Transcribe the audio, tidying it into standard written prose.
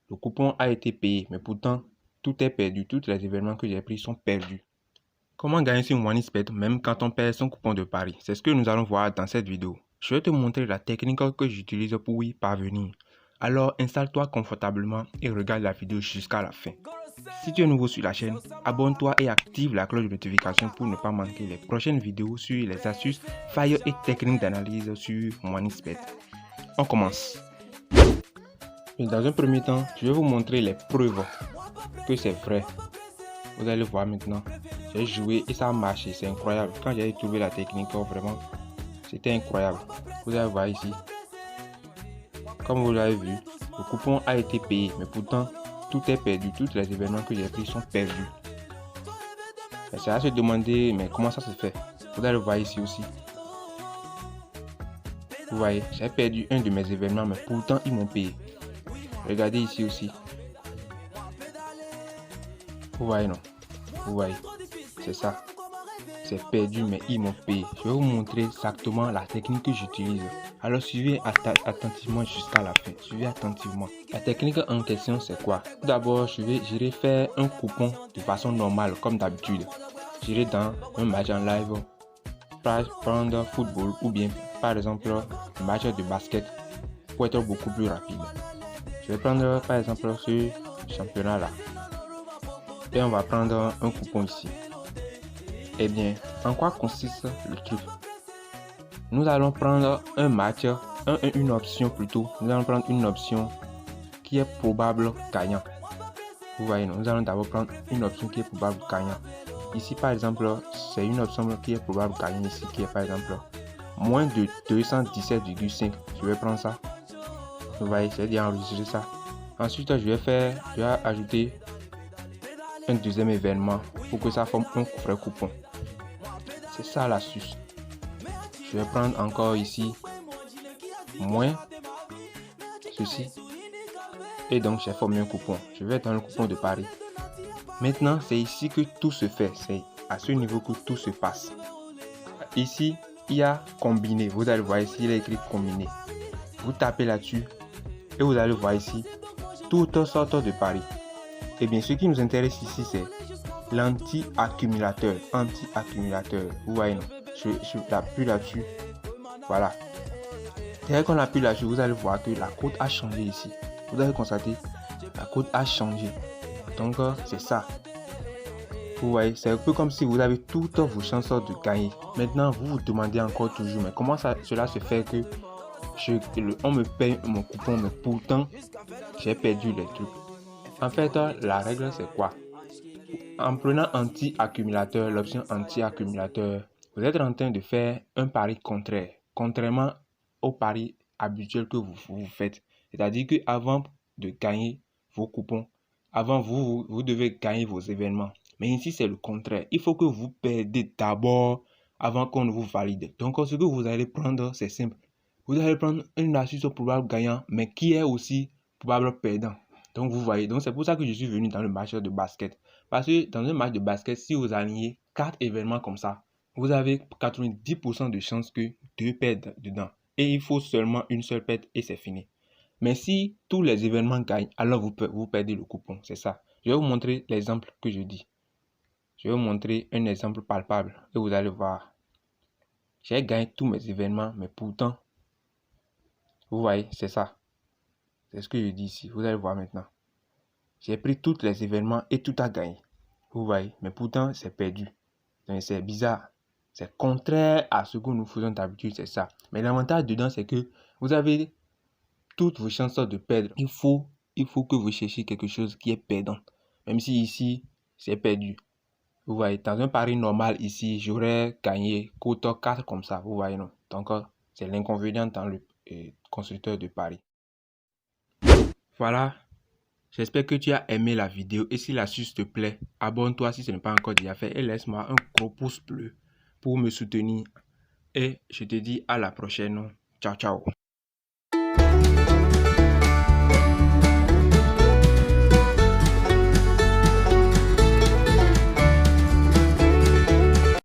Le coupon a été payé, mais pourtant, tout est perdu. Tous les événements que j'ai pris sont perdus. Comment gagner sur OneXBet même quand on perd son coupon de pari? C'est ce que nous allons voir dans cette vidéo. Je vais te montrer la technique que j'utilise pour y parvenir. Alors installe-toi confortablement et regarde la vidéo jusqu'à la fin. Si tu es nouveau sur la chaîne, abonne-toi et active la cloche de notification pour ne pas manquer les prochaines vidéos sur les astuces, failles et techniques d'analyse sur OneXBet. On commence. Et dans un premier temps, je vais vous montrer les preuves que c'est vrai. Vous allez voir maintenant. J'ai joué et ça a marché, c'est incroyable. Quand j'ai trouvé la technique, vraiment, c'était incroyable. Vous allez voir ici. Comme vous l'avez vu, le coupon a été payé, mais pourtant, tout est perdu. Tous les événements que j'ai pris sont perdus. Et c'est à se demander, mais comment ça se fait? Vous allez voir ici aussi. Vous voyez, j'ai perdu un de mes événements, mais pourtant, ils m'ont payé. Regardez ici aussi. Vous voyez, non? Vous voyez, c'est ça. C'est perdu, mais ils m'ont payé. Je vais vous montrer exactement la technique que j'utilise. Alors suivez attentivement jusqu'à la fin. Suivez attentivement. La technique en question, c'est quoi? Tout d'abord, j'irai faire un coupon de façon normale, comme d'habitude. J'irai dans un match en live, prendre football ou bien, par exemple, un match de basket pour être beaucoup plus rapide. Je vais prendre, par exemple, ce championnat-là. Et on va prendre un coupon ici. Eh bien, en quoi consiste le truc? Nous allons prendre un match, une option plutôt. Nous allons prendre une option qui est probable gagnant. Vous voyez, nous allons d'abord prendre une option qui est probable gagnant. Ici, par exemple, c'est une option qui est probable gagnant ici, qui est par exemple moins de 217,5. Je vais prendre ça. Vous voyez, c'est déjà enregistré ça. Ensuite, je vais ajouter un deuxième événement pour que ça forme un vrai coupon. C'est ça l'astuce. Je vais prendre encore ici moins ceci. Et donc j'ai formé un coupon. Je vais dans le coupon de Paris. Maintenant, c'est ici que tout se fait. C'est à ce niveau que tout se passe. Ici, il y a combiné. Vous allez voir ici, il est écrit combiné. Vous tapez là-dessus et vous allez voir ici toutes sortes de paris. Et bien, ce qui nous intéresse ici, c'est l'anti-accumulateur. Anti-accumulateur. Vous voyez, non? Je appuie là-dessus. Voilà. Dès qu'on appuie là-dessus, vous allez voir que la cote a changé ici. Vous allez constater, la cote a changé. Donc, c'est ça. Vous voyez, c'est un peu comme si vous avez toutes vos chances de gagner. Maintenant, vous vous demandez encore toujours, mais comment cela se fait que on me paye mon coupon, mais pourtant, j'ai perdu les trucs. En fait, la règle, c'est quoi? En prenant anti-accumulateur, l'option anti-accumulateur, vous êtes en train de faire un pari contraire, contrairement au pari habituel que vous faites. C'est-à-dire qu'avant de gagner vos coupons, avant vous devez gagner vos événements. Mais ici, c'est le contraire. Il faut que vous perdez d'abord avant qu'on ne vous valide. Donc, ce que vous allez prendre, c'est simple. Vous allez prendre une astuce probable gagnant, mais qui est aussi probable perdant. Donc, vous voyez. Donc, c'est pour ça que je suis venu dans le match de basket. Parce que dans un match de basket, si vous alignez 4 événements comme ça, vous avez 90% de chances que 2 perdent dedans. Et il faut seulement une seule perte et c'est fini. Mais si tous les événements gagnent, alors vous perdez le coupon. C'est ça. Je vais vous montrer l'exemple que je dis. Je vais vous montrer un exemple palpable et vous allez voir. J'ai gagné tous mes événements, mais pourtant, vous voyez, c'est ça. C'est ce que je dis ici. Vous allez voir maintenant. J'ai pris tous les événements et tout a gagné. Vous voyez, mais pourtant, c'est perdu. Donc, c'est bizarre. C'est contraire à ce que nous faisons d'habitude, c'est ça. Mais l'avantage dedans, c'est que vous avez toutes vos chances de perdre. Il faut que vous cherchiez quelque chose qui est perdant. Même si ici, c'est perdu. Vous voyez, dans un pari normal ici, j'aurais gagné cote 4 comme ça. Vous voyez, non? Donc, c'est l'inconvénient dans le constructeur de paris. Voilà. J'espère que tu as aimé la vidéo et si l'astuce te plaît, abonne-toi si ce n'est pas encore déjà fait et laisse-moi un gros pouce bleu pour me soutenir. Et je te dis à la prochaine. Ciao, ciao.